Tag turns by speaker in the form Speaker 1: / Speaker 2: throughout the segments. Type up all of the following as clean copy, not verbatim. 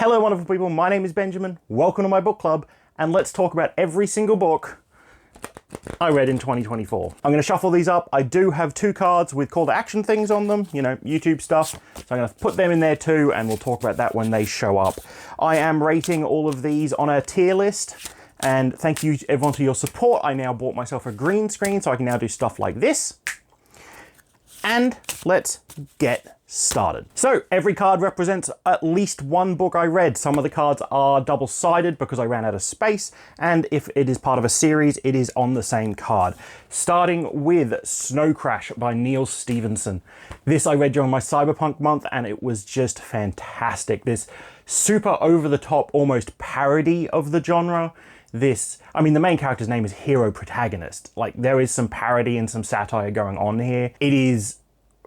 Speaker 1: Hello wonderful people, my name is Benjamin, welcome to my book club, and let's talk about every single book I read in 2024. I'm going to shuffle these up. I do have two cards with call to action things on them, you know, YouTube stuff, so I'm going to put them in there too, and we'll talk about that when they show up. I am rating all of these on a tier list, and thank you everyone for your support. I now bought myself a green screen so I can now do stuff like this. And let's get started. So every card represents at least one book I read. Some of the cards are double-sided because I ran out of space, and if it is part of a series, it is on the same card. Starting with Snow Crash by Neil Stephenson. This I read during my Cyberpunk month, and it was just fantastic. This super over-the-top, almost parody of the genre. I mean, the main character's name is Hero Protagonist. Like, there is some parody and some satire going on here. It is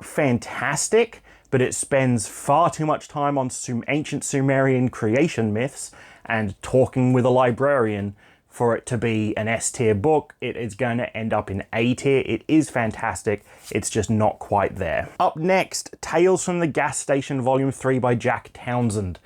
Speaker 1: fantastic, but it spends far too much time on some ancient Sumerian creation myths and talking with a librarian for it to be an S-tier book. It is going to end up in A-tier. It is fantastic. It's just not quite there. Up next, Tales from the Gas Station Volume 3 by Jack Townsend.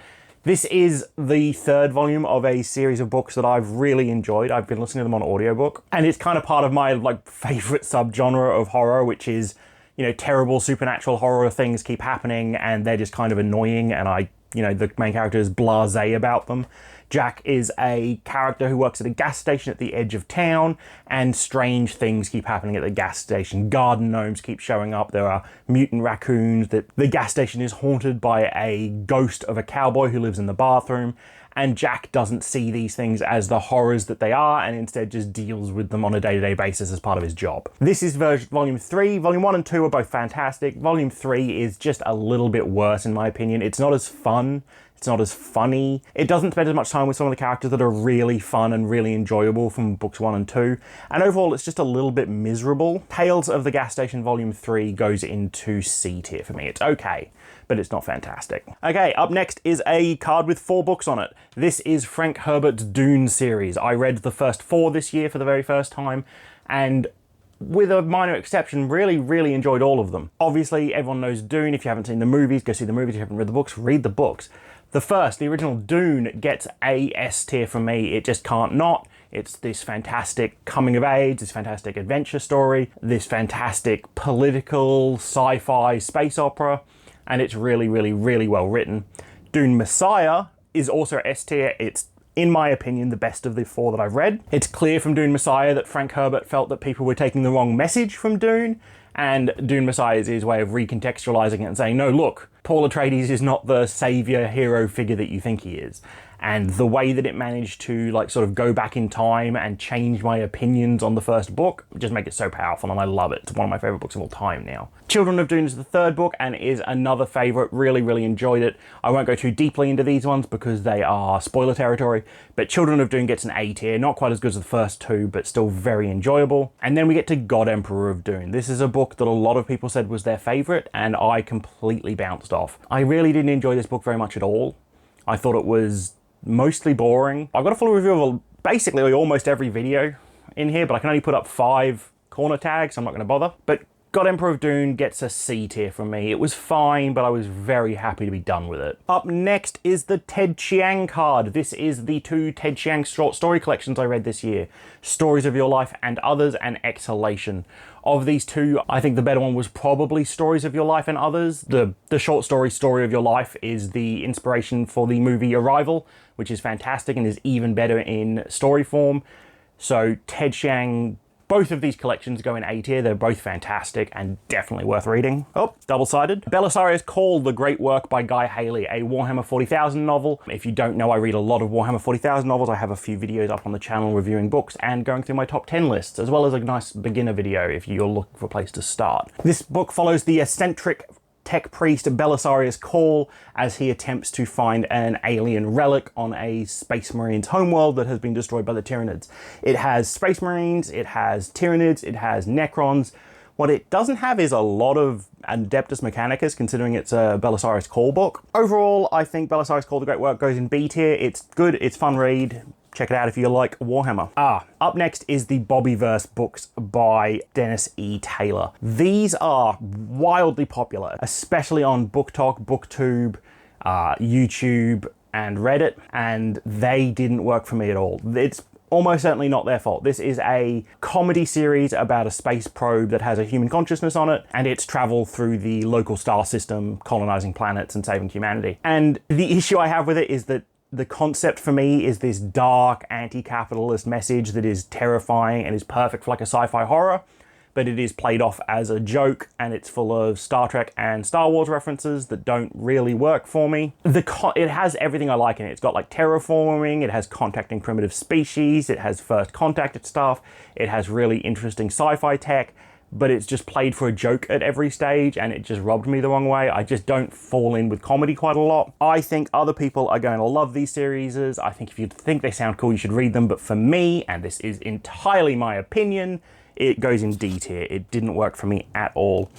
Speaker 1: This is the third volume of a series of books that I've really enjoyed. I've been listening to them on audiobook, and it's kind of part of my favorite subgenre of horror, which is, you know, terrible supernatural horror things keep happening and they're just kind of annoying, and the main character is blasé about them. Jack is a character who works at a gas station at the edge of town, and strange things keep happening at the gas station. Garden gnomes keep showing up. There are mutant raccoons. The gas station is haunted by a ghost of a cowboy who lives in the bathroom, and Jack doesn't see these things as the horrors that they are, and instead just deals with them on a day-to-day basis as part of his job. This is Volume 3. Volume 1 and 2 are both fantastic. Volume 3 is just a little bit worse, in my opinion. It's not as fun. It's not as funny. It doesn't spend as much time with some of the characters that are really fun and really enjoyable from books 1 and 2. And overall, it's just a little bit miserable. Tales of the Gas Station Volume 3 goes into C tier for me. It's okay, but it's not fantastic. Okay, up next is a card with 4 books on it. This is Frank Herbert's Dune series. I read the first 4 this year for the very first time, and with a minor exception, really enjoyed all of them. Obviously, everyone knows Dune. If you haven't seen the movies, go see the movies. If you haven't read the books, read the books. The original Dune, gets a S tier from me. It just can't not. It's this fantastic coming of age, this fantastic adventure story, this fantastic political sci-fi space opera, and it's really well written. Dune Messiah is also S tier. It's, in my opinion, the best of the 4 that I've read. It's clear from Dune Messiah that Frank Herbert felt that people were taking the wrong message from Dune, and Dune Messiah is his way of recontextualizing it and saying, no, look, Paul Atreides is not the savior hero figure that you think he is. And the way that it managed to sort of go back in time and change my opinions on the first book just make it so powerful, and I love it. It's one of my favorite books of all time now. Children of Dune is the 3rd book and is another favorite. Really enjoyed it. I won't go too deeply into these ones because they are spoiler territory, but Children of Dune gets an A tier. Not quite as good as the first 2, but still very enjoyable. And then we get to God, Emperor of Dune. This is a book that a lot of people said was their favorite, and I completely bounced off. I really didn't enjoy this book very much at all. I thought it was mostly boring. I've got a full review of basically almost every video in here, but I can only put up 5 corner tags, so I'm not going to bother. But God, Emperor of Dune gets a C tier from me. It was fine, but I was very happy to be done with it. Up next is the Ted Chiang card. This is the 2 Ted Chiang short story collections I read this year. Stories of Your Life and Others, and Exhalation. Of these 2, I think the better one was probably Stories of Your Life and Others. The short story Story of Your Life is the inspiration for the movie Arrival, which is fantastic and is even better in story form. So Ted Chiang, both of these collections go in A tier. They're both fantastic and definitely worth reading. Oh, double-sided. Belisarius Cawl, The Great Work by Guy Haley, a Warhammer 40,000 novel. If you don't know, I read a lot of Warhammer 40,000 novels. I have a few videos up on the channel reviewing books and going through my top 10 lists, as well as a nice beginner video if you're looking for a place to start. This book follows the eccentric tech priest Belisarius Cawl as he attempts to find an alien relic on a Space Marines homeworld that has been destroyed by the Tyranids. It has Space Marines, it has Tyranids, it has Necrons. What it doesn't have is a lot of Adeptus Mechanicus, considering it's a Belisarius Cawl book. Overall, I think Belisarius Cawl, The Great Work goes in B tier. It's good, it's fun read. Check it out if you like Warhammer. Up next is the Bobiverse books by Dennis E. Taylor. These are wildly popular, especially on BookTok, BookTube, YouTube, and read it, and they didn't work for me at all. It's almost certainly not their fault. This is a comedy series about a space probe that has a human consciousness on it, and its travel through the local star system, colonizing planets and saving humanity. And the issue I have with it is that the concept for me is this dark anti-capitalist message that is terrifying and is perfect for like a sci-fi horror, but it is played off as a joke, and it's full of Star Trek and Star Wars references that don't really work for me. It has everything I like in it. It's got like terraforming, it has contacting primitive species, it has first contacted stuff, it has really interesting sci-fi tech, but it's just played for a joke at every stage, and it just rubbed me the wrong way. I just don't fall in with comedy quite a lot. I think other people are going to love these series. I think if you think they sound cool, you should read them, but for me, and this is entirely my opinion, it goes in D tier. It didn't work for me at all.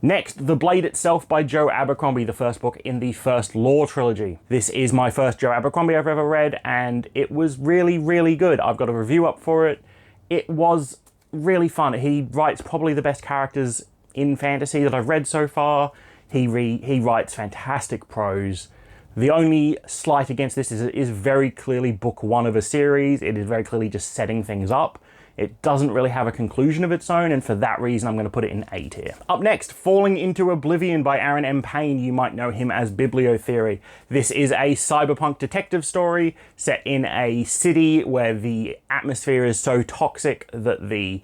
Speaker 1: Next, The Blade Itself by Joe Abercrombie, the first book in the first Lore trilogy. This is my first Joe Abercrombie I've ever read, and it was really, really good. I've got a review up for it. It was really fun. He writes probably the best characters in fantasy that I've read so far. He writes fantastic prose. The only slight against this is it is very clearly book one of a series. It is very clearly just setting things up. It doesn't really have a conclusion of its own, and for that reason, I'm going to put it in A tier. Up next, Falling into Oblivion by Aaron M. Payne. You might know him as Bibliotheory. This is a cyberpunk detective story set in a city where the atmosphere is so toxic that you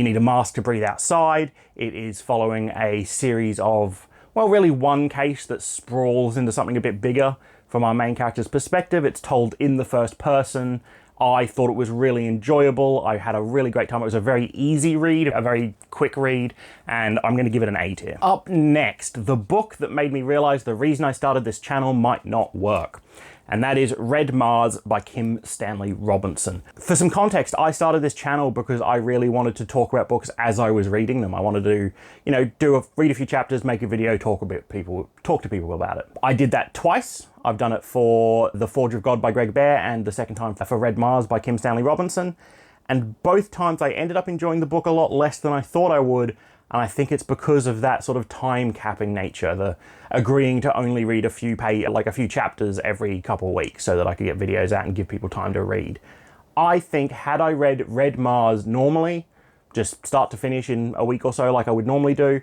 Speaker 1: need a mask to breathe outside. It is following a series of, well, really one case that sprawls into something a bit bigger from our main character's perspective. It's told in the first person. I thought it was really enjoyable. I had a really great time. It was a very easy read, a very quick read, and I'm going to give it an A tier. Up next, the book that made me realize the reason I started this channel might not work, and that is Red Mars by Kim Stanley Robinson. For some context, I started this channel because I really wanted to talk about books as I was reading them. I wanted to, read a few chapters, make a video, talk to people about it. I did that twice. I've done it for The Forge of God by Greg Bear, and the second time for Red Mars by Kim Stanley Robinson. And both times I ended up enjoying the book a lot less than I thought I would. And I think it's because of that sort of time capping nature, the agreeing to only read a few chapters every couple of weeks so that I could get videos out and give people time to read. I think had I read Red Mars normally, just start to finish in a week or so like I would normally do,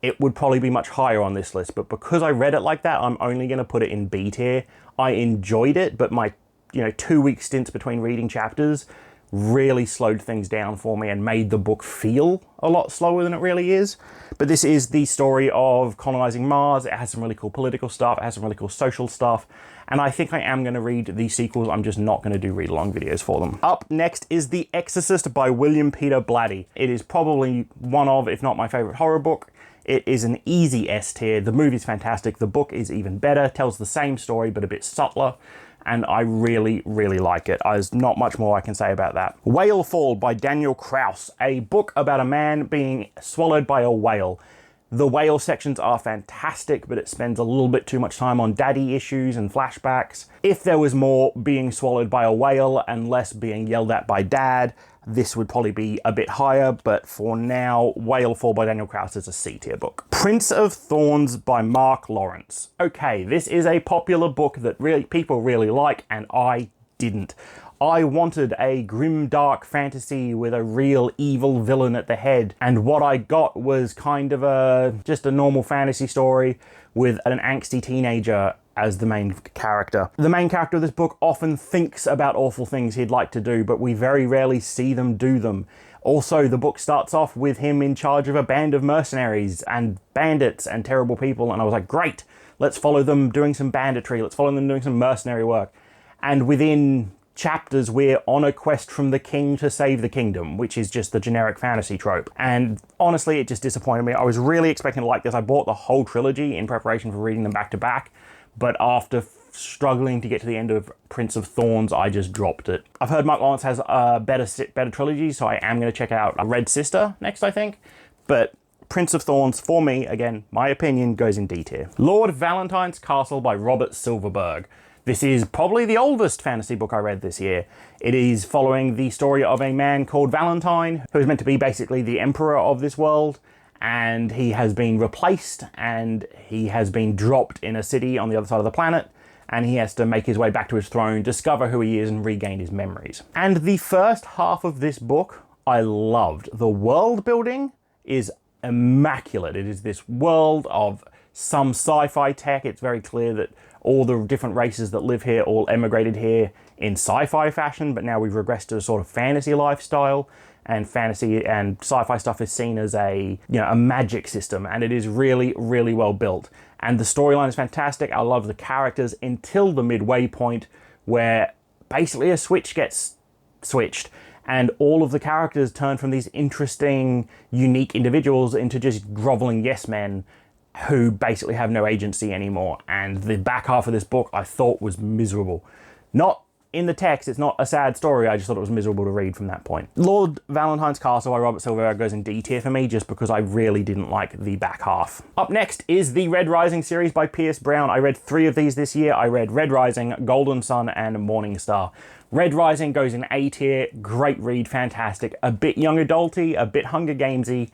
Speaker 1: it would probably be much higher on this list. But because I read it like that, I'm only going to put it in B tier. I enjoyed it, but my 2-week stints between reading chapters really slowed things down for me and made the book feel a lot slower than it really is. But this is the story of colonizing Mars. It has some really cool political stuff. It has some really cool social stuff. And I think I am going to read the sequels. I'm just not going to do read-along videos for them. Up next is The Exorcist by William Peter Blatty. It is probably one of, if not my favorite horror book. It is an easy S tier. The movie's fantastic. The book is even better. Tells the same story, but a bit subtler. And I really, really like it. There's not much more I can say about that. Whalefall by Daniel Kraus, a book about a man being swallowed by a whale. The whale sections are fantastic, but it spends a little bit too much time on daddy issues and flashbacks. If there was more being swallowed by a whale and less being yelled at by dad, this would probably be a bit higher, but for now, Whalefall by Daniel Kraus is a C tier book. Prince of Thorns by Mark Lawrence. Okay, this is a popular book that people really like, and I didn't. I wanted a grim, dark fantasy with a real evil villain at the head, and what I got was kind of just a normal fantasy story with an angsty teenager as the main character. The main character of this book often thinks about awful things he'd like to do, but we very rarely see them do them. Also, the book starts off with him in charge of a band of mercenaries and bandits and terrible people, and I was like, great, let's follow them doing some banditry, let's follow them doing some mercenary work. And within chapters, we're on a quest from the king to save the kingdom, which is just the generic fantasy trope. And honestly, it just disappointed me. I was really expecting to like this. I bought the whole trilogy in preparation for reading them back to back, but after struggling to get to the end of Prince of Thorns, I just dropped it. I've heard Mark Lawrence has a better trilogy, so I am going to check out Red Sister next, I think. But Prince of Thorns, for me, again, my opinion, goes in D tier. Lord Valentine's Castle by Robert Silverberg. This is probably the oldest fantasy book I read this year. It is following the story of a man called Valentine, who is meant to be basically the emperor of this world, and he has been replaced, and he has been dropped in a city on the other side of the planet, and he has to make his way back to his throne, discover who he is, and regain his memories. And the first half of this book, I loved. The world building is immaculate. It is this world of some sci-fi tech. It's very clear that all the different races that live here all emigrated here in sci-fi fashion, but now we've regressed to a sort of fantasy lifestyle, and fantasy and sci-fi stuff is seen as a magic system, and it is really, really well built. And the storyline is fantastic. I love the characters until the midway point where basically a switch gets switched and all of the characters turn from these interesting, unique individuals into just groveling yes men who basically have no agency anymore. And the back half of this book I thought was miserable. Not in the text, it's not a sad story, I just thought it was miserable to read from that point. Lord Valentine's Castle by Robert Silverberg goes in D tier for me just because I really didn't like the back half. Up next is the Red Rising series by Pierce Brown. I read 3 of these this year. I read Red Rising, Golden Sun, and Morning Star. Red Rising goes in A tier, great read, fantastic, a bit young adulty, a bit Hunger Gamesy,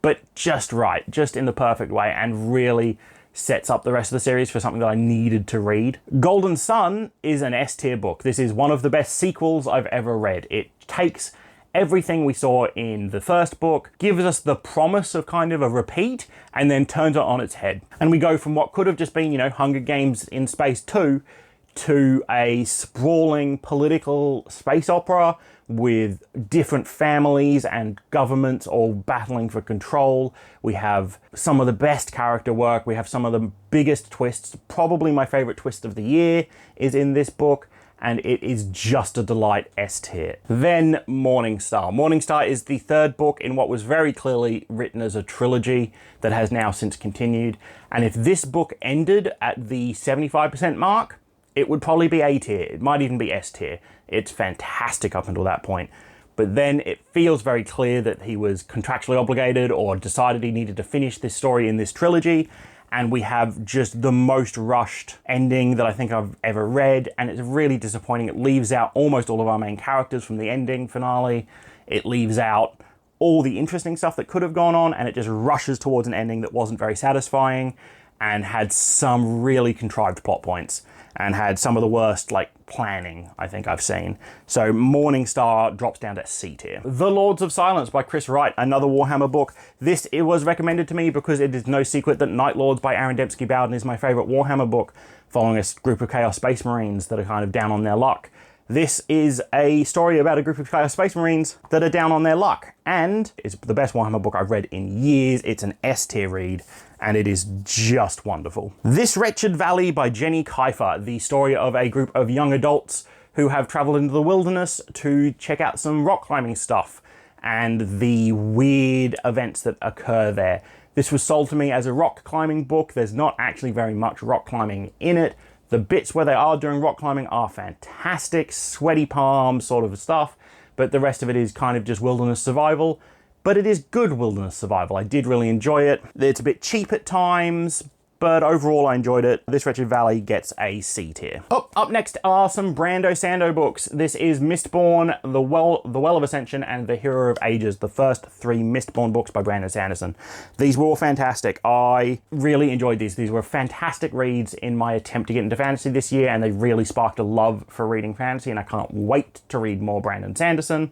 Speaker 1: but just right, just in the perfect way, and really sets up the rest of the series for something that I needed to read. Golden Sun is an S tier book. This is one of the best sequels I've ever read. It takes everything we saw in the first book, gives us the promise of kind of a repeat, and then turns it on its head. And we go from what could have just been, Hunger Games in Space 2 to a sprawling political space opera with different families and governments all battling for control. We have some of the best character work. We have some of the biggest twists. Probably my favorite twist of the year is in this book, and it is just a delight, S tier. Then Morning Star. Morning Star is the third book in what was very clearly written as a trilogy that has now since continued. And if this book ended at the 75% mark, it would probably be A tier. It might even be S tier. It's fantastic up until that point. But then it feels very clear that he was contractually obligated or decided he needed to finish this story in this trilogy. And we have just the most rushed ending that I think I've ever read. And it's really disappointing. It leaves out almost all of our main characters from the ending finale. It leaves out all the interesting stuff that could have gone on. And it just rushes towards an ending that wasn't very satisfying and had some really contrived plot points and had some of the worst planning I think I've seen. So Morning Star drops down to C tier. The Lords of Silence by Chris Wright, another Warhammer book. It was recommended to me because it is no secret that Night Lords by Aaron Dembski Bowden is my favorite Warhammer book, following a group of Chaos Space Marines that are kind of down on their luck. This is a story about a group of Chaos Space Marines that are down on their luck, and it's the best Warhammer book I've read in years. It's an S tier read, and it is just wonderful. This Wretched Valley by Jenny Kiefer, the story of a group of young adults who have traveled into the wilderness to check out some rock climbing stuff and the weird events that occur there. This was sold to me as a rock climbing book. There's not actually very much rock climbing in it. The bits where they are doing rock climbing are fantastic, sweaty palms sort of stuff, but the rest of it is kind of just wilderness survival. But it is good wilderness survival. I did really enjoy it. It's a bit cheap at times, but overall I enjoyed it. This Wretched Valley gets a C tier. Up next are some Brando Sando books. This is Mistborn, The Well of Ascension, and The Hero of Ages, the first 3 Mistborn books by Brandon Sanderson. These were all fantastic. I really enjoyed these. These were fantastic reads in my attempt to get into fantasy this year, and they really sparked a love for reading fantasy, and I can't wait to read more Brandon Sanderson.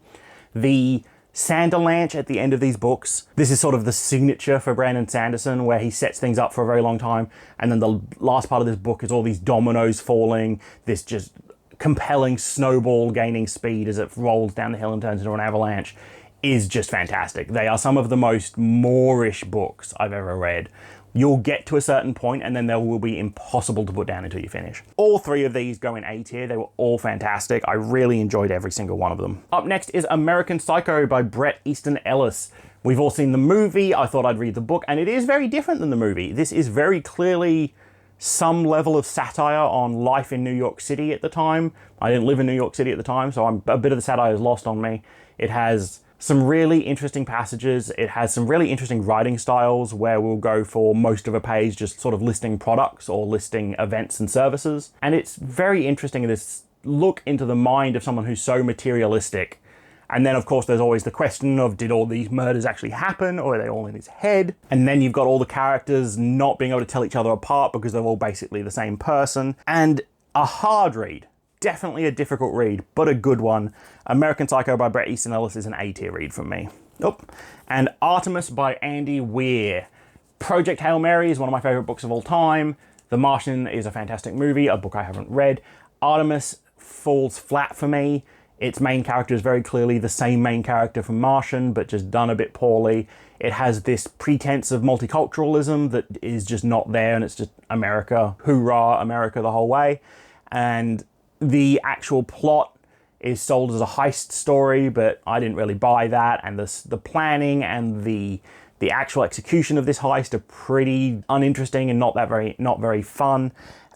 Speaker 1: The Sanderlanche at the end of these books. This is sort of the signature for Brandon Sanderson, where he sets things up for a very long time, and then the last part of this book is all these dominoes falling, this just compelling snowball gaining speed as it rolls down the hill and turns into an avalanche, is just fantastic. They are some of the most Moorish books I've ever read. You'll get to a certain point and then they will be impossible to put down until you finish. All 3 of these go in A tier. They were all fantastic. I really enjoyed every single one of them. Up next is American Psycho by Bret Easton Ellis. We've all seen the movie. I thought I'd read the book, and it is very different than the movie. This is very clearly some level of satire on life in New York City at the time. I didn't live in New York City at the time, so a bit of the satire is lost on me. It has some really interesting passages. It has some really interesting writing styles where we'll go for most of a page just sort of listing products or listing events and services. And it's very interesting, this look into the mind of someone who's so materialistic. And then, of course, there's always the question of, did all these murders actually happen, or are they all in his head? And then you've got all the characters not being able to tell each other apart because they're all basically the same person. And A hard read. Definitely a difficult read, but a good one. American Psycho by Bret Easton Ellis is an A-tier read from me. Oh. And Artemis by Andy Weir. Project Hail Mary is one of my favorite books of all time. The Martian is a fantastic movie, a book I haven't read. Artemis falls flat for me. Its main character is very clearly the same main character from Martian, but just done a bit poorly. It has this pretense of multiculturalism that is just not there, and it's just America, hoorah, America the whole way. And the actual plot is sold as a heist story, but I didn't really buy that. And the planning and the actual execution of this heist are pretty uninteresting and not very fun.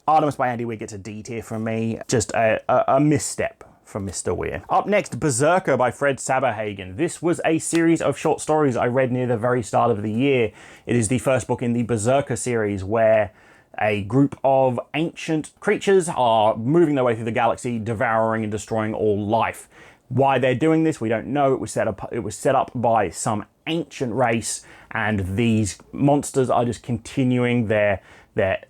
Speaker 1: Artemis by Andy Weir gets a D tier from me. Just a misstep from Mr. Weir. Up next, Berserker by Fred Saberhagen. This was a series of short stories I read near the very start of the year. It is the first book in the Berserker series, where a group of ancient creatures are moving their way through the galaxy, devouring and destroying all life. Why they're doing this, we don't know. It was set up by some ancient race, and these monsters are just continuing their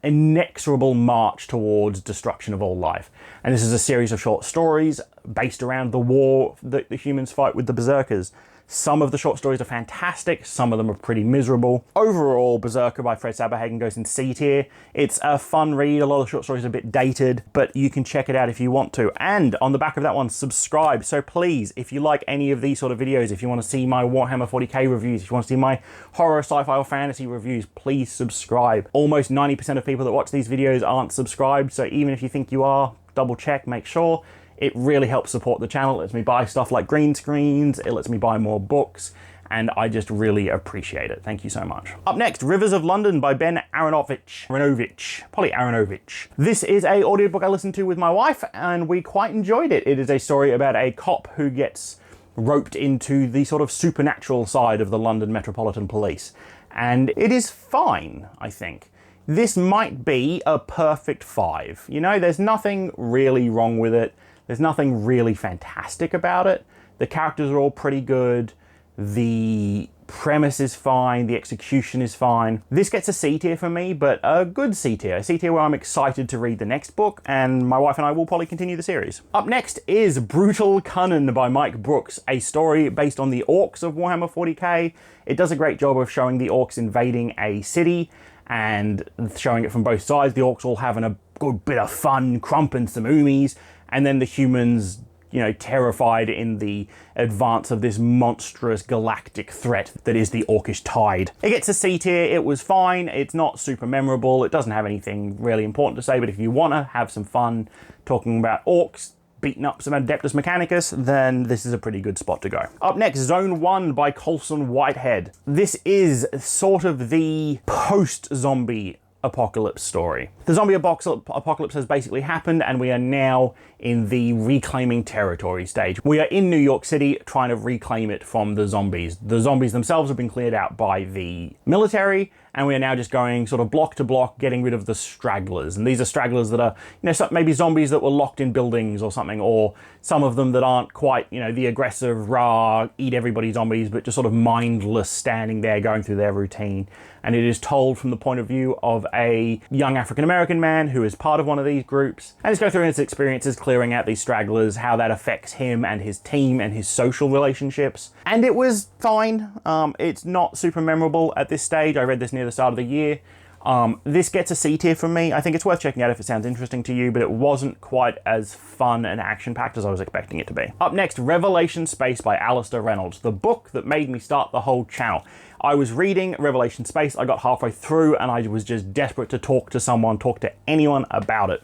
Speaker 1: inexorable march towards destruction of all life. And this is a series of short stories based around the war that the humans fight with the Berserkers. Some of the short stories are fantastic, some of them are pretty miserable. Overall, Berserker by Fred Saberhagen goes in C tier. It's a fun read, a lot of short stories are a bit dated, but you can check it out if you want to. And on the back of that one, subscribe. So please, if you like any of these sort of videos, if you want to see my Warhammer 40k reviews, if you want to see my horror, sci-fi, or fantasy reviews, please subscribe. Almost 90% of people that watch these videos aren't subscribed, so even if you think you are, double check, make sure. It really helps support the channel. It lets me buy stuff like green screens. It lets me buy more books, and I just really appreciate it. Thank you so much. Up next, Rivers of London by Ben Aaronovitch. This is an audiobook I listened to with my wife, and we quite enjoyed it. It is a story about a cop who gets roped into the sort of supernatural side of the London Metropolitan Police, and it is fine, I think. This might be a perfect 5. You know, there's nothing really wrong with it. There's nothing really fantastic about it. The characters are all pretty good. The premise is fine. The execution is fine. This gets a C tier for me, but a good C tier. A C tier where I'm excited to read the next book, and my wife and I will probably continue the series. Up next is Brutal Kunnin by Mike Brooks, a story based on the orcs of Warhammer 40k. It does a great job of showing the orcs invading a city and showing it from both sides. The orcs all having a good bit of fun, crumping some oomies, and then the humans, you know, terrified in the advance of this monstrous galactic threat that is the Orcish Tide. It gets a C tier. It was fine. It's not super memorable. It doesn't have anything really important to say, but if you want to have some fun talking about orcs beating up some Adeptus Mechanicus, then this is a pretty good spot to go. Up next, Zone 1 by Colson Whitehead. This is sort of the post-zombie apocalypse story. The zombie apocalypse has basically happened, and we are now in the reclaiming territory stage. We are in New York City trying to reclaim it from the zombies. The zombies themselves have been cleared out by the military, and we are now just going sort of block to block, getting rid of the stragglers. And these are stragglers that are, you know, maybe zombies that were locked in buildings or something, or some of them that aren't quite, you know, the aggressive, rah, eat everybody zombies, but just sort of mindless, standing there, going through their routine. And it is told from the point of view of a young African-American man who is part of one of these groups. And it's going through his experiences clearing out these stragglers, how that affects him and his team and his social relationships. And it was fine. It's not super memorable at this stage. I read this near the start of the year. This gets a C tier from me. I think it's worth checking out if it sounds interesting to you, but it wasn't quite as fun and action-packed as I was expecting it to be. Up next, Revelation Space by Alistair Reynolds, the book that made me start the whole channel. I was reading Revelation Space, I got halfway through, and I was just desperate to talk to anyone about it.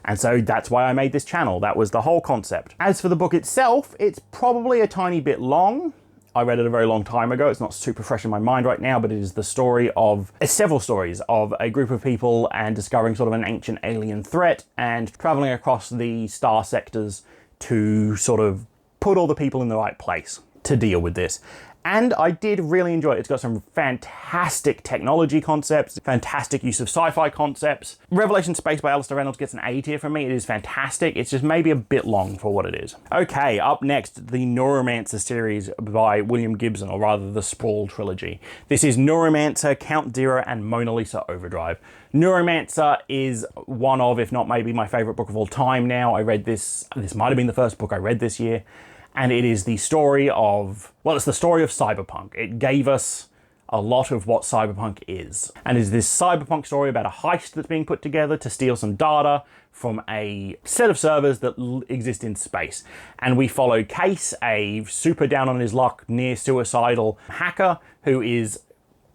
Speaker 1: And so that's why I made this channel. That was the whole concept. As for the book itself, it's probably a tiny bit long. I read it a very long time ago. It's not super fresh in my mind right now, but it is the story of several stories of a group of people and discovering sort of an ancient alien threat and traveling across the star sectors to sort of put all the people in the right place to deal with this. And I did really enjoy it. It's got some fantastic technology concepts, fantastic use of sci-fi concepts. Revelation Space by Alistair Reynolds gets an A tier from me. It is fantastic. It's just maybe a bit long for what it is. Okay, up next, the Neuromancer series by William Gibson, or rather the Sprawl trilogy. This is Neuromancer, Count Zero, and Mona Lisa Overdrive. Neuromancer is one of, if not maybe my favorite book of all time now. I read this might have been the first book I read this year. And it is the story of, well, it's the story of cyberpunk. It gave us a lot of what cyberpunk is. And is this cyberpunk story about a heist that's being put together to steal some data from a set of servers that exist in space. And we follow Case, a super down on his luck, near suicidal hacker who is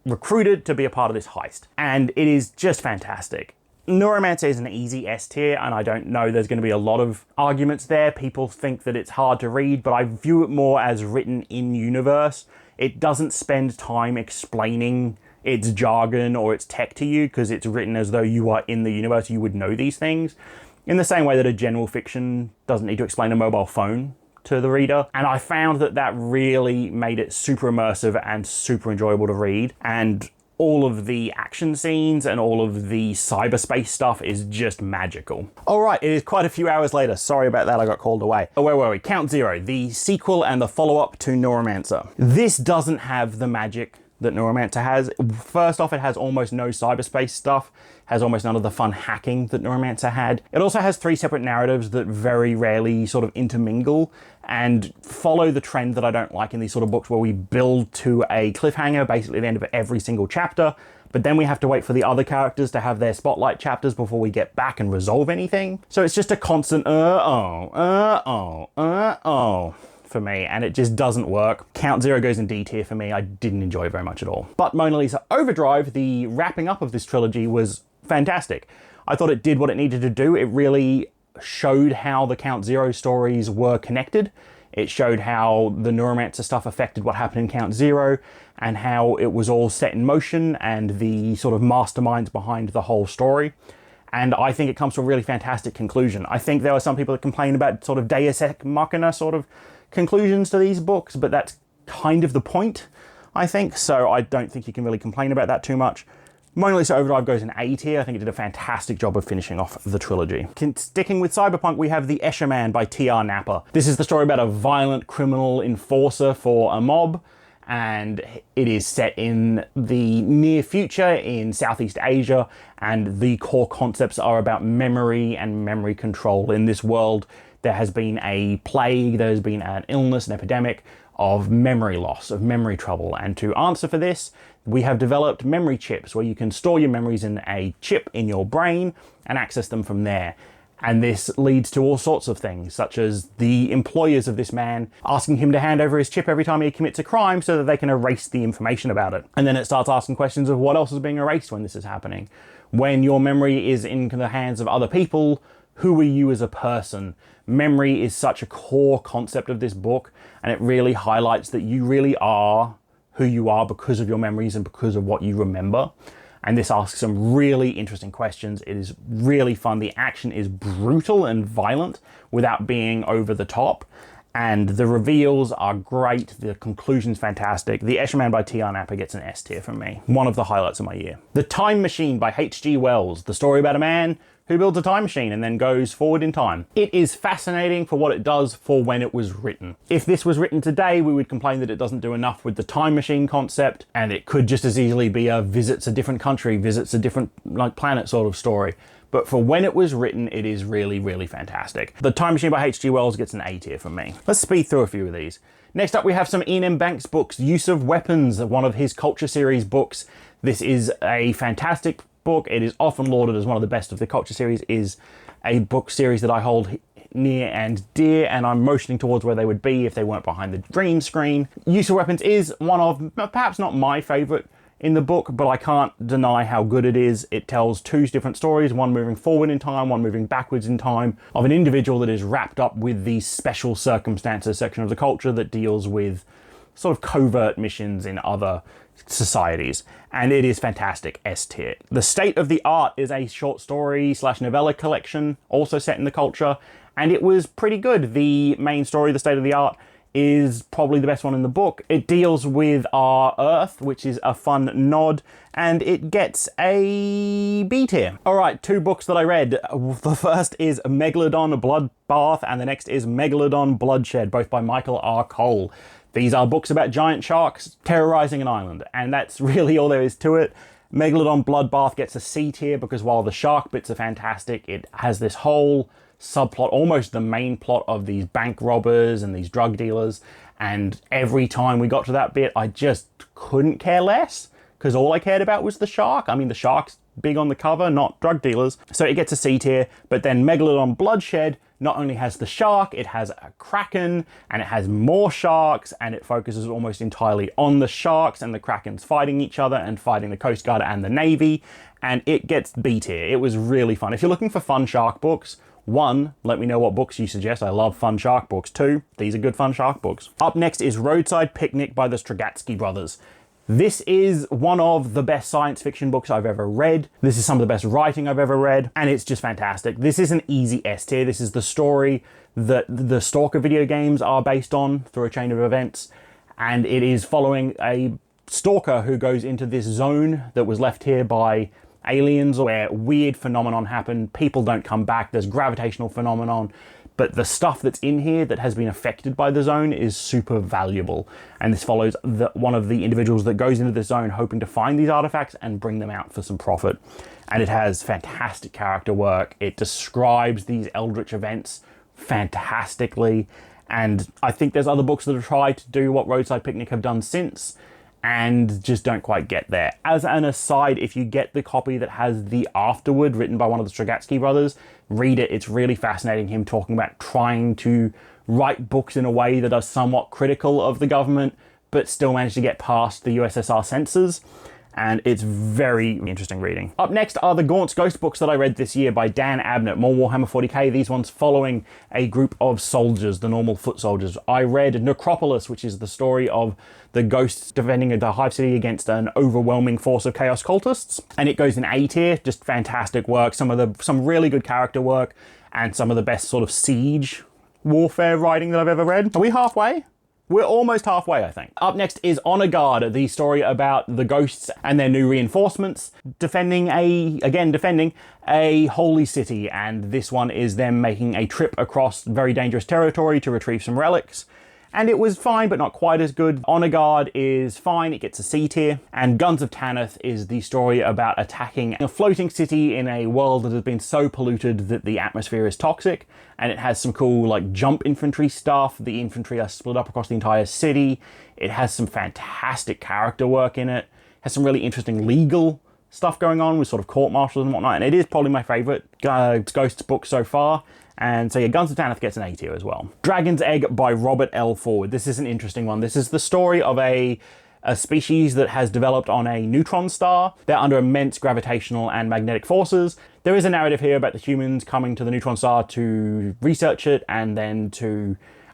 Speaker 1: recruited to be a part of this heist. And it is just fantastic. Neuromancer is an easy S tier, and I don't know there's going to be a lot of arguments there. People think that it's hard to read, but I view it more as written in universe. It doesn't spend time explaining its jargon or its tech to you, because it's written as though you are in the universe, you would know these things. In the same way that a general fiction doesn't need to explain a mobile phone to the reader. And I found that that really made it super immersive and super enjoyable to read. And all of the action scenes and all of the cyberspace stuff is just magical. All right, it is quite a few hours later. Sorry about that, I got called away. Oh, where were we? Count Zero, the sequel and the follow-up to Neuromancer. This doesn't have the magic that Neuromancer has. First off, it has almost no cyberspace stuff, has almost none of the fun hacking that Neuromancer had. It also has 3 separate narratives that very rarely sort of intermingle and follow the trend that I don't like in these sort of books, where we build to a cliffhanger basically at the end of every single chapter, but then we have to wait for the other characters to have their spotlight chapters before we get back and resolve anything. So it's just a constant for me, and it just doesn't work. Count Zero goes in D tier for me. I didn't enjoy it very much at all. But Mona Lisa Overdrive, the wrapping up of this trilogy, was fantastic. I thought it did what it needed to do. It really showed how the Count Zero stories were connected. It showed how the Neuromancer stuff affected what happened in Count Zero, and how it was all set in motion, and the sort of masterminds behind the whole story. And I think it comes to a really fantastic conclusion. I think there are some people that complain about sort of Deus Ex Machina sort of conclusions to these books, but that's kind of the point, I think. So I don't think you can really complain about that too much. Mona Lisa Overdrive goes in A tier. I think it did a fantastic job of finishing off the trilogy. Sticking with cyberpunk, we have The Escher Man by T.R. Napper. This is the story about a violent criminal enforcer for a mob, and it is set in the near future in Southeast Asia, and the core concepts are about memory and memory control. In this world, there has been a plague, there has been an illness, an epidemic of memory loss, of memory trouble. And to answer for this, we have developed memory chips where you can store your memories in a chip in your brain and access them from there. And this leads to all sorts of things, such as the employers of this man asking him to hand over his chip every time he commits a crime so that they can erase the information about it. And then it starts asking questions of what else is being erased when this is happening. When your memory is in the hands of other people, who are you as a person? Memory is such a core concept of this book, and it really highlights that you really are who you are because of your memories and because of what you remember. And this asks some really interesting questions. It is really fun. The action is brutal and violent without being over the top. And the reveals are great. The conclusion's fantastic. The Escher Man by T.R. Napper gets an S tier from me. One of the highlights of my year. The Time Machine by H.G. Wells. The story about a man who builds a time machine and then goes forward in time. It is fascinating for what it does for when it was written. If this was written today, we would complain that it doesn't do enough with the time machine concept, and it could just as easily be a visits a different country, visits a different planet sort of story. But for when it was written, it is really, really fantastic. The Time Machine by H.G. Wells gets an A tier from me. Let's speed through a few of these. Next up, we have some Ian M. Banks books. Use of Weapons, one of his Culture series books. This is a fantastic book. It is often lauded as one of the best of the Culture series. Is a book series that I hold near and dear, and I'm motioning towards where they would be if they weren't behind the green screen. Use of Weapons is one of, perhaps not my favorite in the book, but I can't deny how good it is. It tells 2 different stories, one moving forward in time, one moving backwards in time, of an individual that is wrapped up with the special circumstances section of the Culture that deals with sort of covert missions in other societies, and it is fantastic. S tier. The State of the Art is a short story / novella collection, also set in the Culture, and it was pretty good. The main story, The State of the Art, is probably the best one in the book. It deals with our Earth, which is a fun nod, and it gets a B tier. All right, 2 books that I read. The first is Megalodon Bloodbath, and the next is Megalodon Bloodshed, both by Michael R. Cawl. These are books about giant sharks terrorizing an island, and that's really all there is to it. Megalodon Bloodbath gets a C tier because while the shark bits are fantastic, it has this whole subplot, almost the main plot of these bank robbers and these drug dealers, and every time we got to that bit, I just couldn't care less, because all I cared about was the shark. I mean, the shark's big on the cover, not drug dealers. So it gets a C tier, but then Megalodon Bloodshed not only has the shark, it has a kraken, and it has more sharks, and it focuses almost entirely on the sharks and the krakens fighting each other and fighting the Coast Guard and the Navy, and it gets B tier. It was really fun. If you're looking for fun shark books, 1, let me know what books you suggest. I love fun shark books. 2, these are good fun shark books. Up next is Roadside Picnic by the Strugatsky brothers. This is one of the best science fiction books I've ever read. This is some of the best writing I've ever read, and it's just fantastic. This is an easy S tier. This is the story that the Stalker video games are based on through a chain of events, and it is following a stalker who goes into this zone that was left here by aliens, where weird phenomenon happen, people don't come back, there's gravitational phenomenon, but the stuff that's in here that has been affected by the zone is super valuable. And this follows one of the individuals that goes into the zone hoping to find these artifacts and bring them out for some profit. And it has fantastic character work. It describes these eldritch events fantastically. And I think there's other books that have tried to do what Roadside Picnic have done since, and just don't quite get there. As an aside, if you get the copy that has the afterword written by one of the Strugatsky brothers, read it. It's really fascinating, him talking about trying to write books in a way that are somewhat critical of the government, but still manage to get past the USSR censors. And it's very interesting reading. Up next are the Gaunts Ghosts books that I read this year by Dan Abnett, more Warhammer 40k, these ones following a group of soldiers, the normal foot soldiers. I read Necropolis, which is the story of the ghosts defending the Hive City against an overwhelming force of chaos cultists, and it goes in A tier, just fantastic work, some really good character work, and some of the best sort of siege warfare writing that I've ever read. Are we halfway? We're almost halfway, I think. Up next is Honor Guard, the story about the ghosts and their new reinforcements, defending a holy city, and this one is them making a trip across very dangerous territory to retrieve some relics. And it was fine, but not quite as good. Honor Guard is fine, it gets a C tier. And Guns of Tanith is the story about attacking a floating city in a world that has been so polluted that the atmosphere is toxic. And it has some cool, like, jump infantry stuff. The infantry are split up across the entire city. It has some fantastic character work in it. It has some really interesting legal stuff going on with sort of court martials and whatnot. And it is probably my favorite Ghosts book so far. And so yeah, Guns of Tanith gets an A tier as well. Dragon's Egg by Robert L. Ford. This is an interesting one. This is the story of a species that has developed on a neutron star. They're under immense gravitational and magnetic forces. There is a narrative here about the humans coming to the neutron star to research it and then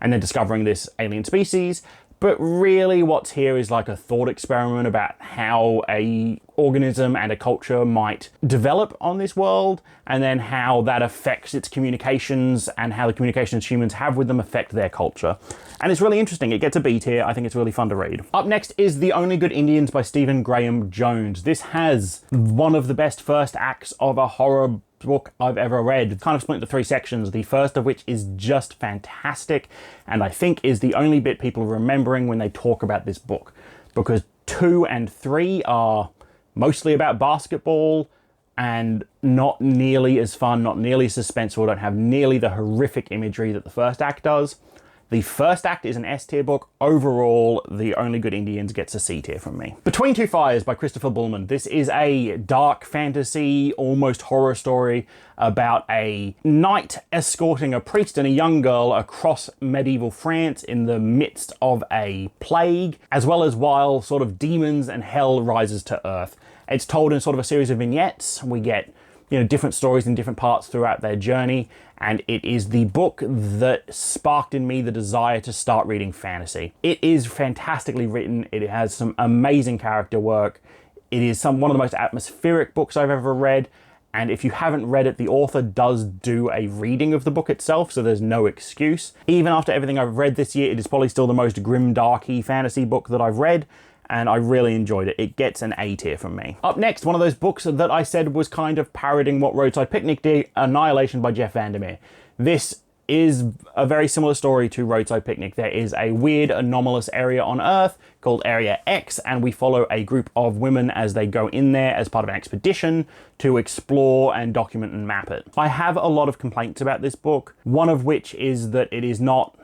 Speaker 1: discovering this alien species. But really what's here is like a thought experiment about how a organism and a culture might develop on this world, and then how that affects its communications and how the communications humans have with them affect their culture. And it's really interesting. It gets a B tier. I think it's really fun to read. Up next is The Only Good Indians by Stephen Graham Jones. This has one of the best first acts of a horror book I've ever read. It's kind of split into 3 sections, the first of which is just fantastic, and I think is the only bit people are remembering when they talk about this book, because 2 and 3 are mostly about basketball and not nearly as fun, not nearly as suspenseful, don't have nearly the horrific imagery that the first act does. The first act is an S tier book. Overall, The Only Good Indians gets a C tier from me. Between Two Fires by Christopher Bullman. This is a dark fantasy, almost horror story about a knight escorting a priest and a young girl across medieval France in the midst of a plague, as well as while sort of demons and hell rises to earth. It's told in sort of a series of vignettes. We get different stories in different parts throughout their journey, and it is the book that sparked in me the desire to start reading fantasy. It is fantastically written. It has some amazing character work. It is one of the most atmospheric books I've ever read, And if you haven't read it, the author does do a reading of the book itself, so there's no excuse. Even after everything I've read this year, it is probably still the most grim-darky fantasy book that I've read, and I really enjoyed it. It gets an A tier from me. Up next, one of those books that I said was kind of parodying what Roadside Picnic did, Annihilation by Jeff Vandermeer. This is a very similar story to Roadside Picnic. There is a weird, anomalous area on Earth called Area X, and we follow a group of women as they go in there as part of an expedition to explore and document and map it. I have a lot of complaints about this book, one of which is that it is not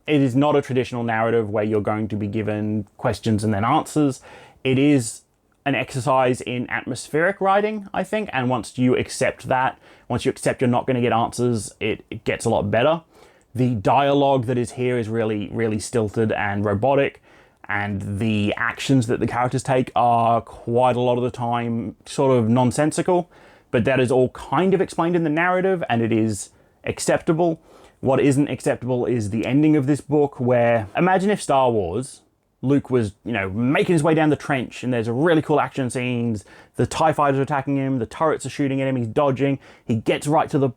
Speaker 1: a traditional narrative where you're going to be given questions and then answers. It is an exercise in atmospheric writing, I think, and once you accept you're not going to get answers, it gets a lot better. The dialogue that is here is really, really stilted and robotic, and the actions that the characters take are quite a lot of the time sort of nonsensical, but that is all kind of explained in the narrative, and it is acceptable. What isn't acceptable is the ending of this book, where imagine if Star Wars, Luke was, making his way down the trench, and there's a really cool action scenes. The TIE fighters are attacking him, the turrets are shooting at him, he's dodging, he gets right to the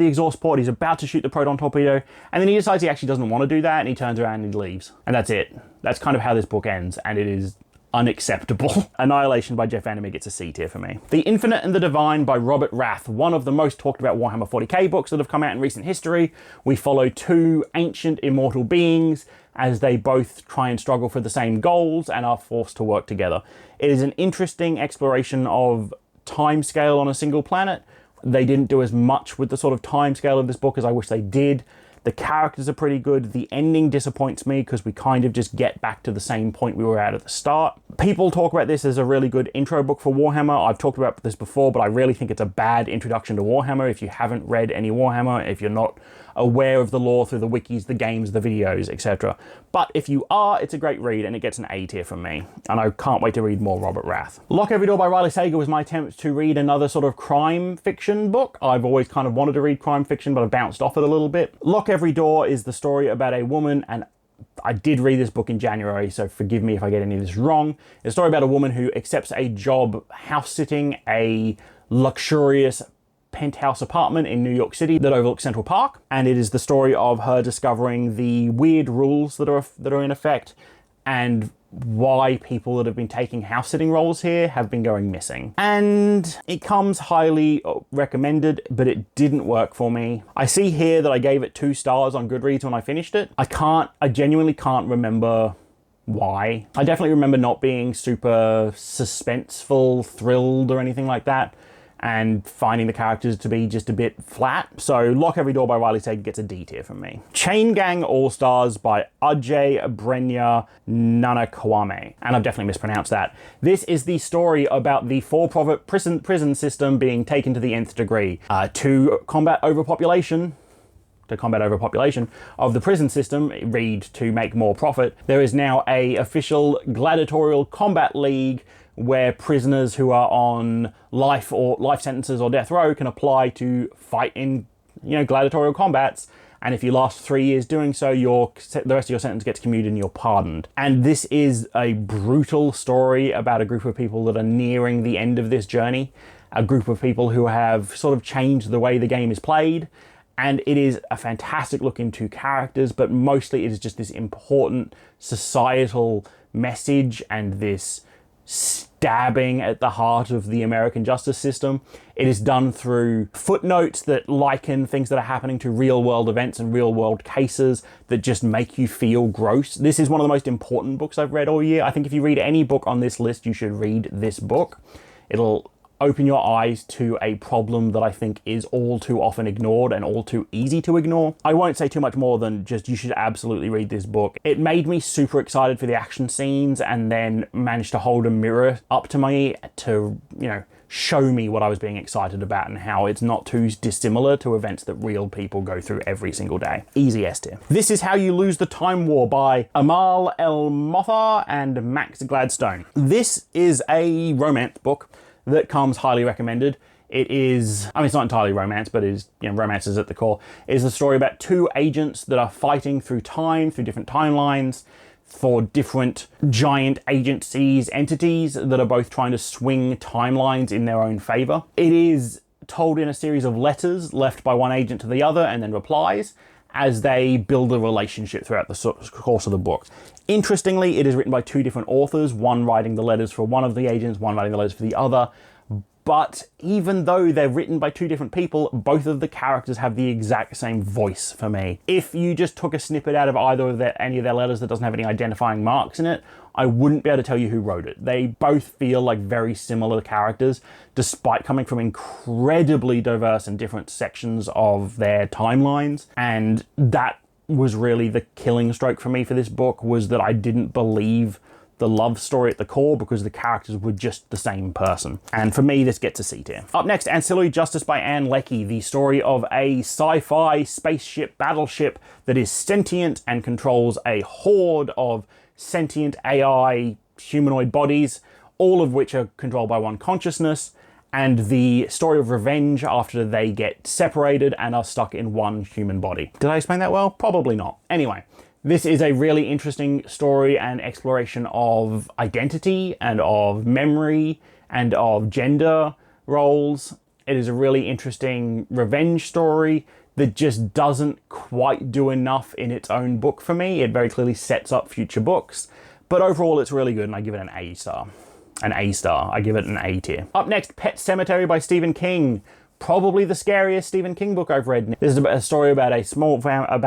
Speaker 1: exhaust port, he's about to shoot the proton torpedo, and then he decides he actually doesn't want to do that, and he turns around and he leaves. And that's it. That's kind of how this book ends, and it is unacceptable. Annihilation by Jeff Vandermeer gets a C tier for me. The Infinite and the Divine by Robert Rath, one of the most talked about Warhammer 40k books that have come out in recent history. We follow two ancient immortal beings as they both try and struggle for the same goals and are forced to work together. It is an interesting exploration of timescale on a single planet. They didn't do as much with the sort of timescale of this book as I wish they did. The characters are pretty good. The ending disappoints me because we kind of just get back to the same point we were at the start. People talk about this as a really good intro book for Warhammer. I've talked about this before, but I really think it's a bad introduction to Warhammer if you haven't read any Warhammer, if you're not aware of the lore through the wikis, the games, the videos, etc. But if you are, it's a great read, and it gets an A tier from me. And I can't wait to read more Robert Rath. Lock Every Door by Riley Sager was my attempt to read another sort of crime fiction book. I've always kind of wanted to read crime fiction, but I've bounced off it a little bit. Lock Every Door is the story about a woman, and I did read this book in January, so forgive me if I get any of this wrong. It's a story about a woman who accepts a job house-sitting a luxurious penthouse apartment in New York City that overlooks Central Park, and it is the story of her discovering the weird rules that are in effect and why people that have been taking house-sitting roles here have been going missing. And it comes highly recommended, but it didn't work for me. I see here that I gave it 2 stars on Goodreads when I finished it. I genuinely can't remember why. I definitely remember not being super suspenseful, thrilled, or anything like that, and finding the characters to be just a bit flat. So Lock Every Door by Riley Sager gets a D tier from me. Chain Gang All-Stars by 𝐓𝐢𝐤𝐬𝐿, and I've definitely mispronounced that. This is the story about the for-profit prison system being taken to the nth degree to combat overpopulation of the prison system, read to make more profit. There is now a official gladiatorial combat league where prisoners who are on life sentences or death row can apply to fight in, gladiatorial combats. And if you last 3 years doing so, the rest of your sentence gets commuted and you're pardoned. And this is a brutal story about a group of people that are nearing the end of this journey, a group of people who have sort of changed the way the game is played. And it is a fantastic look into characters, but mostly it is just this important societal message and this stabbing at the heart of the American justice system. It is done through footnotes that liken things that are happening to real world events and real world cases that just make you feel gross. This is one of the most important books I've read all year. I think if you read any book on this list, you should read this book. It'll open your eyes to a problem that I think is all too often ignored and all too easy to ignore. I won't say too much more than just you should absolutely read this book. It made me super excited for the action scenes and then managed to hold a mirror up to me to, show me what I was being excited about and how it's not too dissimilar to events that real people go through every single day. Easy S tier. This Is How You Lose the Time War by Amal El-Mothar and Max Gladstone. This is a romance book that comes highly recommended. It is, it's not entirely romance, but it is, romance is at the core. It is a story about 2 agents that are fighting through time, through different timelines, for different giant agencies, entities that are both trying to swing timelines in their own favor. It is told in a series of letters left by one agent to the other and then replies as they build a relationship throughout the course of the book. Interestingly, it is written by two different authors, one writing the letters for one of the agents, one writing the letters for the other. But even though they're written by two different people, both of the characters have the exact same voice for me. If you just took a snippet out of either of any of their letters that doesn't have any identifying marks in it, I wouldn't be able to tell you who wrote it. They both feel like very similar characters, despite coming from incredibly diverse and different sections of their timelines. And that was really the killing stroke for me for this book, was that I didn't believe the love story at the core because the characters were just the same person. And for me, this gets a C tier. Up next, Ancillary Justice by Ann Leckie, the story of a sci-fi spaceship battleship that is sentient and controls a horde of sentient AI humanoid bodies, all of which are controlled by one consciousness, and the story of revenge after they get separated and are stuck in one human body. Did I explain that well? Probably not. Anyway, this is a really interesting story and exploration of identity and of memory and of gender roles. It is a really interesting revenge story that just doesn't quite do enough in its own book for me. It very clearly sets up future books, but overall it's really good and I give it an A star. An A star. I give it an A tier. Up next, Pet Semetary by Stephen King. Probably the scariest Stephen King book I've read. This is a story about a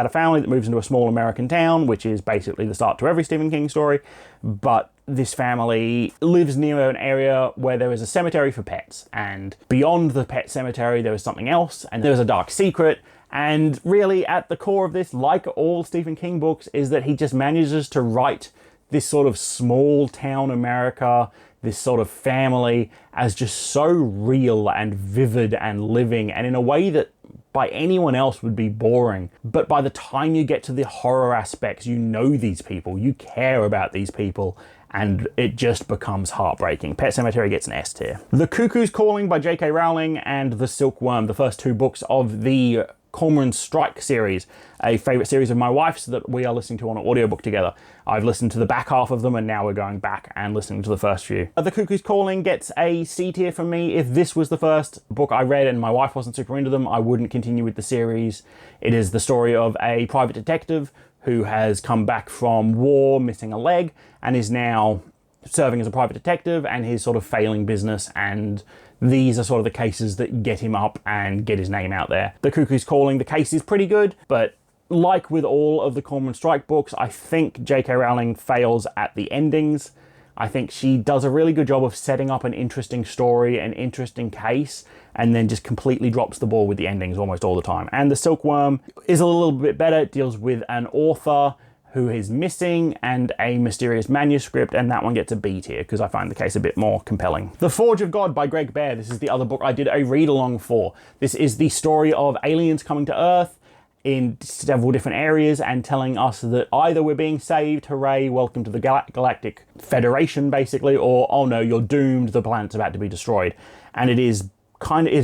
Speaker 1: family that moves into a small American town, which is basically the start to every Stephen King story. But this family lives near an area where there is a cemetery for pets. And beyond the pet cemetery, there is something else, and there's a dark secret. And really, at the core of this, like all Stephen King books, is that he just manages to write this sort of small town America, this sort of family, as just so real and vivid and living, and in a way that by anyone else would be boring. But by the time you get to the horror aspects, you know these people, you care about these people, and it just becomes heartbreaking. Pet Semetary gets an S tier. The Cuckoo's Calling by J.K. Rowling and The Silkworm, the first two books of the Cormoran's Strike series, a favourite series of my wife's that we are listening to on an audiobook together. I've listened to the back half of them and now we're going back and listening to the first few. The Cuckoo's Calling gets a C tier from me. If this was the first book I read and my wife wasn't super into them, I wouldn't continue with the series. It is the story of a private detective who has come back from war missing a leg and is now serving as a private detective and his sort of failing business, and these are sort of the cases that get him up and get his name out there. The Cuckoo's Calling, the case is pretty good, but like with all of the Cormoran Strike books, I think J.K. Rowling fails at the endings. I think she does a really good job of setting up an interesting story, an interesting case, and then just completely drops the ball with the endings almost all the time. And The Silkworm is a little bit better. It deals with an author who is missing and a mysterious manuscript, and that one gets a B tier because I find the case a bit more compelling. The Forge of God by Greg Bear. This is the other book I did a read-along for. This is the story of aliens coming to Earth in several different areas and telling us that either we're being saved, hooray, welcome to the Galactic Federation, basically, or oh no, you're doomed, the planet's about to be destroyed. And it is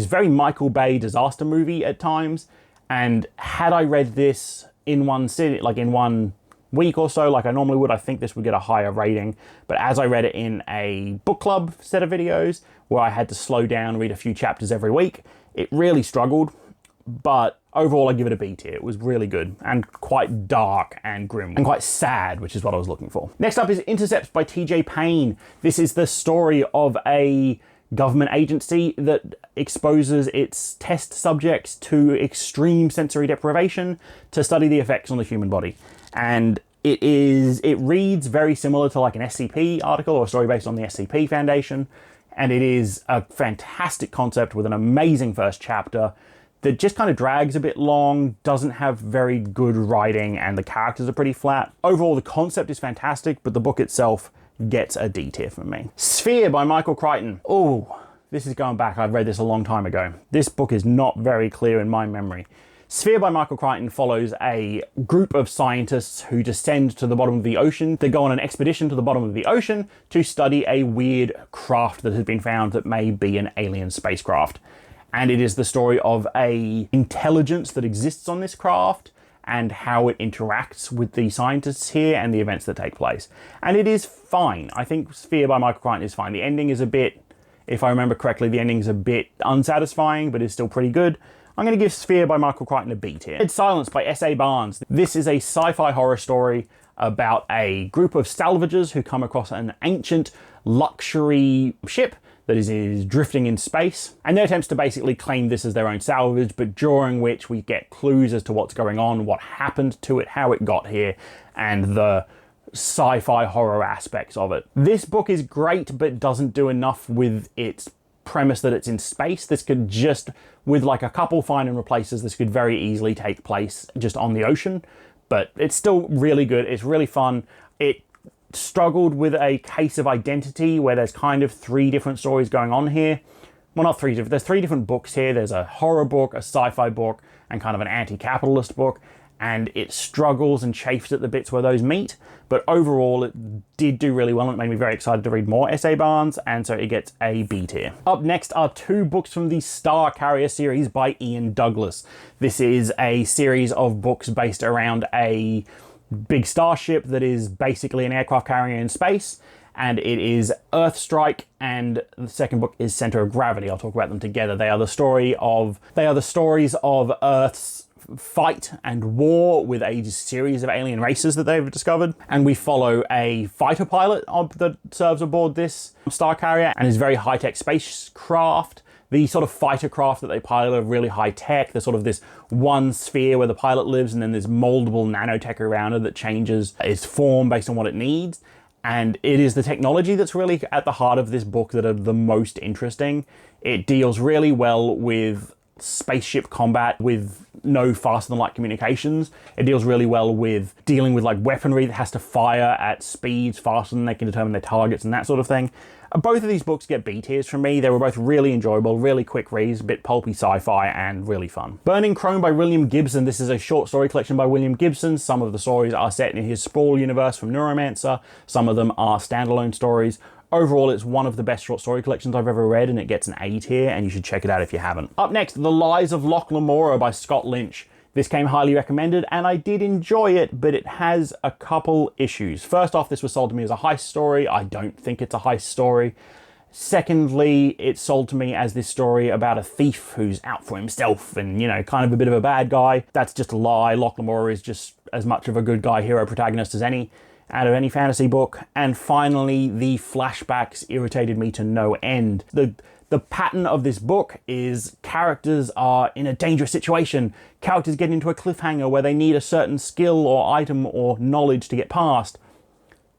Speaker 1: very Michael Bay disaster movie at times, and had I read this in one sitting, like in one week or so, like I normally would, I think this would get a higher rating. But as I read it in a book club set of videos where I had to slow down, read a few chapters every week, it really struggled. But overall, I give it a B tier. It was really good and quite dark and grim and quite sad, which is what I was looking for. Next up is Intercepts by TJ Payne. This is the story of a government agency that exposes its test subjects to extreme sensory deprivation to study the effects on the human body. And it reads very similar to like an SCP article or a story based on the SCP Foundation. And it is a fantastic concept with an amazing first chapter that just kind of drags a bit long, doesn't have very good writing, and the characters are pretty flat. Overall, the concept is fantastic, but the book itself gets a D tier from me. Sphere by Michael Crichton. Oh, this is going back. I've read this a long time ago. This book is not very clear in my memory. Sphere by Michael Crichton follows a group of scientists who descend to the bottom of the ocean. They go on an expedition to the bottom of the ocean to study a weird craft that has been found that may be an alien spacecraft. And it is the story of a intelligence that exists on this craft and how it interacts with the scientists here and the events that take place. And it is fine. I think Sphere by Michael Crichton is fine. The ending is a bit, if I remember correctly, the ending is a bit unsatisfying, but is still pretty good. I'm going to give Sphere by Michael Crichton a B tier. Dead Silence by S.A. Barnes. This is a sci-fi horror story about a group of salvagers who come across an ancient luxury ship that is drifting in space, and their attempts to basically claim this as their own salvage, but during which we get clues as to what's going on, what happened to it, how it got here, and the sci-fi horror aspects of it. This book is great, but doesn't do enough with its premise that it's in space. This could just, with like a couple find and replaces, this could very easily take place just on the ocean, but it's still really good. It's really fun. It struggled with a case of identity where there's kind of 3 different stories going on here. Well, not 3 different, there's 3 different books here. There's a horror book, a sci-fi book, and kind of an anti-capitalist book, and it struggles and chafes at the bits where those meet, but overall it did do really well, and it made me very excited to read more S.A. Barnes, and so it gets a B tier. Up next are 2 books from the Star Carrier series by Ian Douglas. This is a series of books based around a big starship that is basically an aircraft carrier in space, and it is Earthstrike, and the second book is Center of Gravity. I'll talk about them together. They are the stories of Earth's fight and war with a series of alien races that they've discovered, and we follow a fighter pilot that serves aboard this star carrier and is very high-tech spacecraft. The sort of fighter craft that they pilot are really high-tech. There's sort of this one sphere where the pilot lives, and then there's moldable nanotech around it that changes its form based on what it needs. And it is the technology that's really at the heart of this book that are the most interesting. It deals really well with spaceship combat with no faster-than-light communications. It deals really well with dealing with like weaponry that has to fire at speeds faster than they can determine their targets and that sort of thing. Both of these books get B tiers from me. They were both really enjoyable, really quick reads, a bit pulpy sci-fi, and really fun. Burning Chrome by William Gibson. This is a short story collection by William Gibson. Some of the stories are set in his Sprawl universe from Neuromancer. Some of them are standalone stories. Overall, it's one of the best short story collections I've ever read, and it gets an A tier, and you should check it out if you haven't. Up next, The Lies of Locke Lamora by Scott Lynch. This came highly recommended, and I did enjoy it, but it has a couple issues. First off, this was sold to me as a heist story. I don't think it's a heist story. Secondly, it's sold to me as this story about a thief who's out for himself and, you know, kind of a bit of a bad guy. That's just a lie. Locke Lamora is just as much of a good guy hero protagonist as any out of any fantasy book. And finally, the flashbacks irritated me to no end. The pattern of this book is characters are in a dangerous situation. Characters get into a cliffhanger where they need a certain skill or item or knowledge to get past.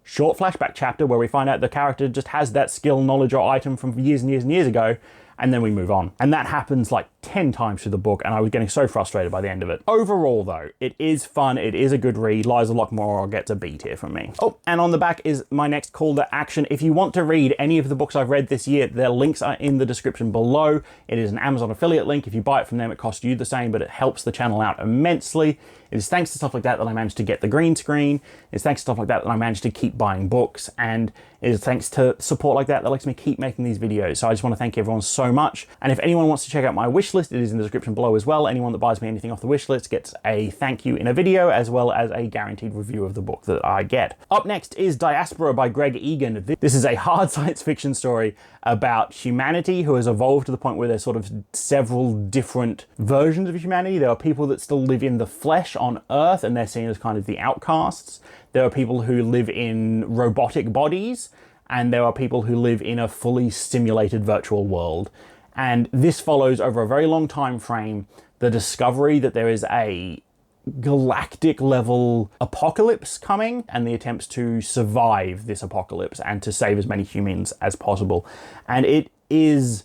Speaker 1: Short flashback chapter where we find out the character just has that skill, knowledge, or item from years and years and years ago, and then we move on. And that happens like 10 times through the book, and I was getting so frustrated by the end of it. Overall, though, it is fun. It is a good read. Lies of Locke Lamora gets a B tier from me. Oh, and on the back is my next call to action. If you want to read any of the books I've read this year, their links are in the description below. It is an Amazon affiliate link. If you buy it from them, it costs you the same, but it helps the channel out immensely. It is thanks to stuff like that that I managed to get the green screen. It's thanks to stuff like that that I managed to keep buying books, and it is thanks to support like that that lets me keep making these videos. So I just want to thank everyone so much. And if anyone wants to check out my wish list, it is in the description below as well. Anyone that buys me anything off the wish list gets a thank you in a video, as well as a guaranteed review of the book that I get. Up next is Diaspora by Greg Egan. This is a hard science fiction story about humanity who has evolved to the point where there's sort of several different versions of humanity. There are people that still live in the flesh on Earth, and they're seen as kind of the outcasts. There are people who live in robotic bodies, and there are people who live in a fully simulated virtual world. And this follows over a very long time frame the discovery that there is a galactic level apocalypse coming, and the attempts to survive this apocalypse and to save as many humans as possible. And it is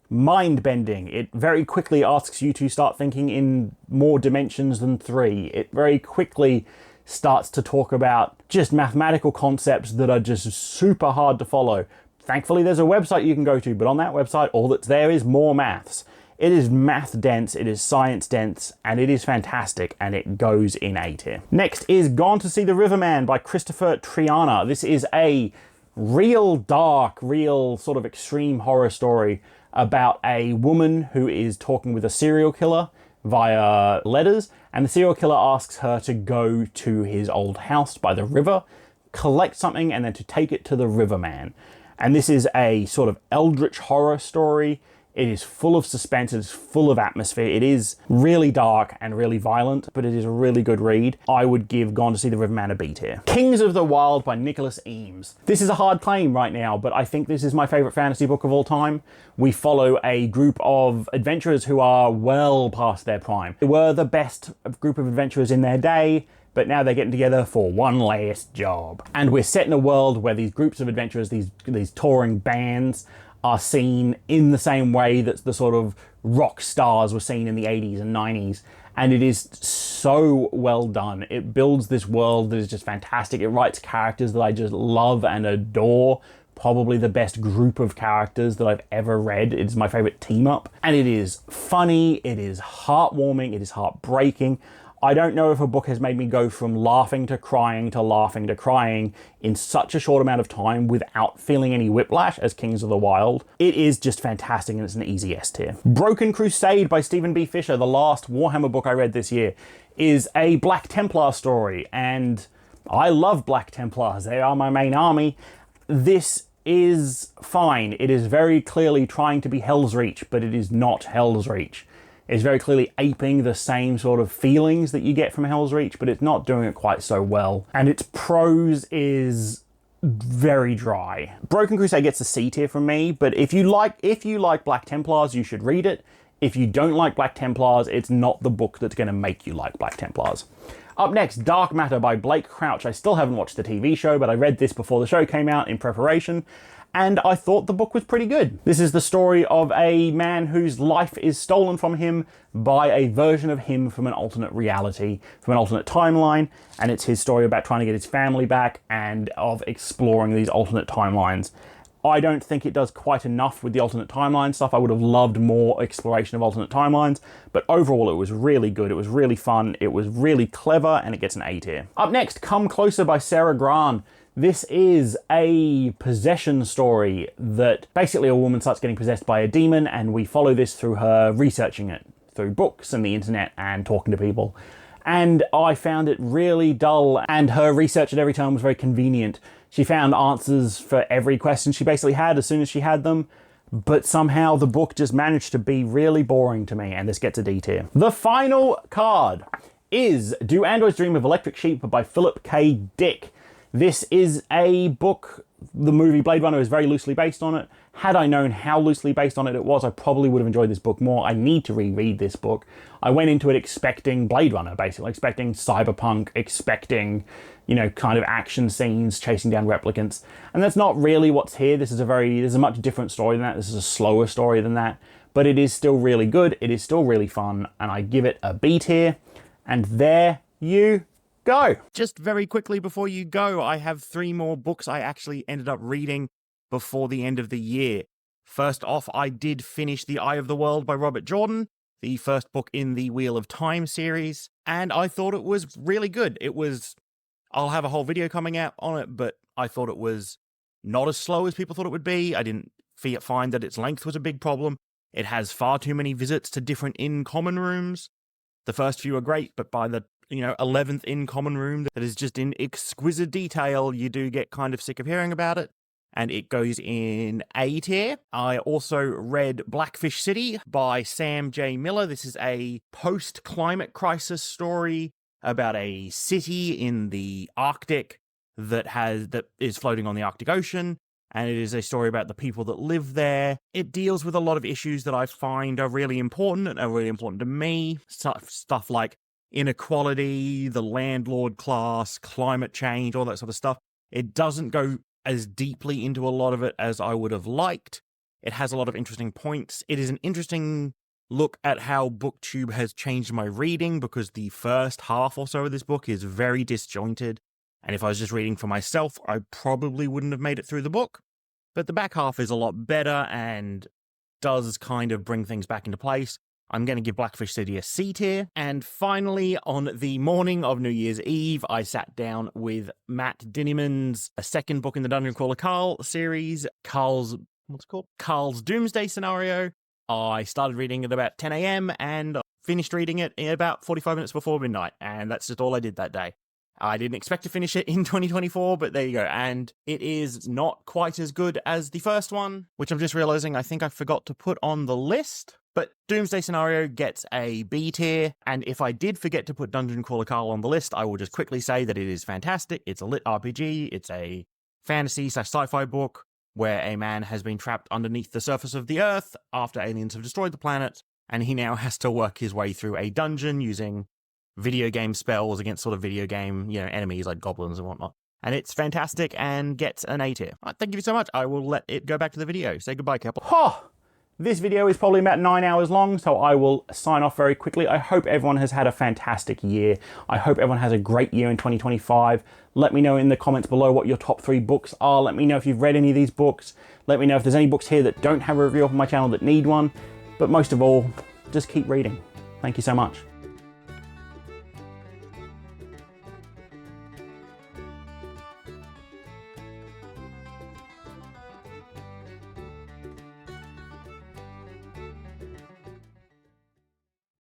Speaker 1: mind-bending. It very quickly asks you to start thinking in more dimensions than 3. It very quickly starts to talk about just mathematical concepts that are just super hard to follow. Thankfully, there's a website you can go to, but on that website, all that's there is more maths. It is math dense, it is science dense, and it is fantastic, and it goes in A tier. Next is Gone to See the Riverman by Christopher Triana. This is a real dark, real sort of extreme horror story about a woman who is talking with a serial killer. via letters, and the serial killer asks her to go to his old house by the river, collect something, and then to take it to the Riverman. And this is a sort of eldritch horror story. It is full of suspense, it is full of atmosphere, it is really dark and really violent, but it is a really good read. I would give Gone to See the Riverman a B tier. Kings of the Wild by Nicholas Eames. This is a hard claim right now, but I think this is my favourite fantasy book of all time. We follow a group of adventurers who are well past their prime. They were the best group of adventurers in their day, but now they're getting together for one last job. And we're set in a world where these groups of adventurers, these touring bands, are seen in the same way that the sort of rock stars were seen in the 80s and 90s. And it is so well done. It builds this world that is just fantastic. It writes characters that I just love and adore. Probably the best group of characters that I've ever read. It's my favorite team up. And it is funny, it is heartwarming, it is heartbreaking. I don't know if a book has made me go from laughing to crying to laughing to crying in such a short amount of time without feeling any whiplash as Kings of the Wild. It is just fantastic, and it's an easy S tier. Broken Crusade by Stephen B. Fisher, the last Warhammer book I read this year, is a Black Templar story, and I love Black Templars. They are my main army. This is fine. It is very clearly trying to be Hell's Reach, but it is not Hell's Reach. It's very clearly aping the same sort of feelings that you get from Hell's Reach, but it's not doing it quite so well. And its prose is very dry. Broken Crusade gets a C tier from me, but if you like Black Templars, you should read it. If you don't like Black Templars, it's not the book that's going to make you like Black Templars. Up next, Dark Matter by Blake Crouch. I still haven't watched the TV show, but I read this before the show came out in preparation, and I thought the book was pretty good. This is the story of a man whose life is stolen from him by a version of him from an alternate reality, from an alternate timeline, and it's his story about trying to get his family back and of exploring these alternate timelines. I don't think it does quite enough with the alternate timeline stuff. I would have loved more exploration of alternate timelines, but overall it was really good, it was really fun, it was really clever, and it gets an A tier. Up next, Come Closer by Sarah Gran. This is a possession story that basically a woman starts getting possessed by a demon, and we follow this through her researching it through books and the internet and talking to people. And I found it really dull, and her research at every turn was very convenient. She found answers for every question she basically had as soon as she had them, but somehow the book just managed to be really boring to me, and this gets a D tier. The final card is Do Androids Dream of Electric Sheep by Philip K. Dick. This is a book, the movie Blade Runner is very loosely based on it. Had I known how loosely based on it was, I probably would have enjoyed this book more. I need to reread this book. I went into it expecting Blade Runner, basically, expecting cyberpunk, expecting, you know, kind of action scenes, chasing down replicants. And that's not really what's here. This is a much different story than that. This is a slower story than that. But it is still really good. It is still really fun. And I give it a B tier. And there you go. Just very quickly before you go, I have 3 more books I actually ended up reading before the end of the year. First off, I did finish The Eye of the World by Robert Jordan, the first book in the Wheel of Time series, and I thought it was really good. I'll have a whole video coming out on it, but I thought it was not as slow as people thought it would be. I didn't find that its length was a big problem. It has far too many visits to different in-common rooms. The first few are great, but by the 11th in-common room that is just in exquisite detail, you do get kind of sick of hearing about it, and it goes in A tier. I also read Blackfish City by Sam J. Miller. This is a post-climate crisis story about a city in the Arctic that is floating on the Arctic Ocean, and it is a story about the people that live there. It deals with a lot of issues that I find are really important and are really important to me. Stuff like inequality, the landlord class, climate change, all that sort of stuff. It doesn't go as deeply into a lot of it as I would have liked. It has a lot of interesting points. It is an interesting look at how BookTube has changed my reading, because the first half or so of this book is very disjointed, and if I was just reading for myself, I probably wouldn't have made it through the book. But the back half is a lot better and does kind of bring things back into place. I'm going to give Blackfish City a C tier. And finally, on the morning of New Year's Eve, I sat down with Matt Dinniman's second book in the Dungeon Crawler Cawl series, Cawl's Doomsday Scenario. I started reading at about 10 a.m. and
Speaker 2: finished reading it in about 45 minutes before midnight, and that's just all I did that day. I didn't expect to finish it in 2024, but there you go. And it is not quite as good as the first one, which I'm just realizing I think I forgot to put on the list. But Doomsday Scenario gets a B tier, and if I did forget to put Dungeon Crawler Cawl on the list, I will just quickly say that it is fantastic. It's a lit RPG, it's a fantasy/sci-fi book where a man has been trapped underneath the surface of the Earth after aliens have destroyed the planet, and he now has to work his way through a dungeon using video game spells against sort of video game, enemies like goblins and whatnot. And it's fantastic and gets an A tier. Right, thank you so much. I will let it go back to the video. Say goodbye, Couple.
Speaker 1: This video is probably about 9 hours long, so I will sign off very quickly. I hope everyone has had a fantastic year. I hope everyone has a great year in 2025. Let me know in the comments below what your top 3 books are. Let me know if you've read any of these books. Let me know if there's any books here that don't have a review up on my channel that need one. But most of all, just keep reading. Thank you so much.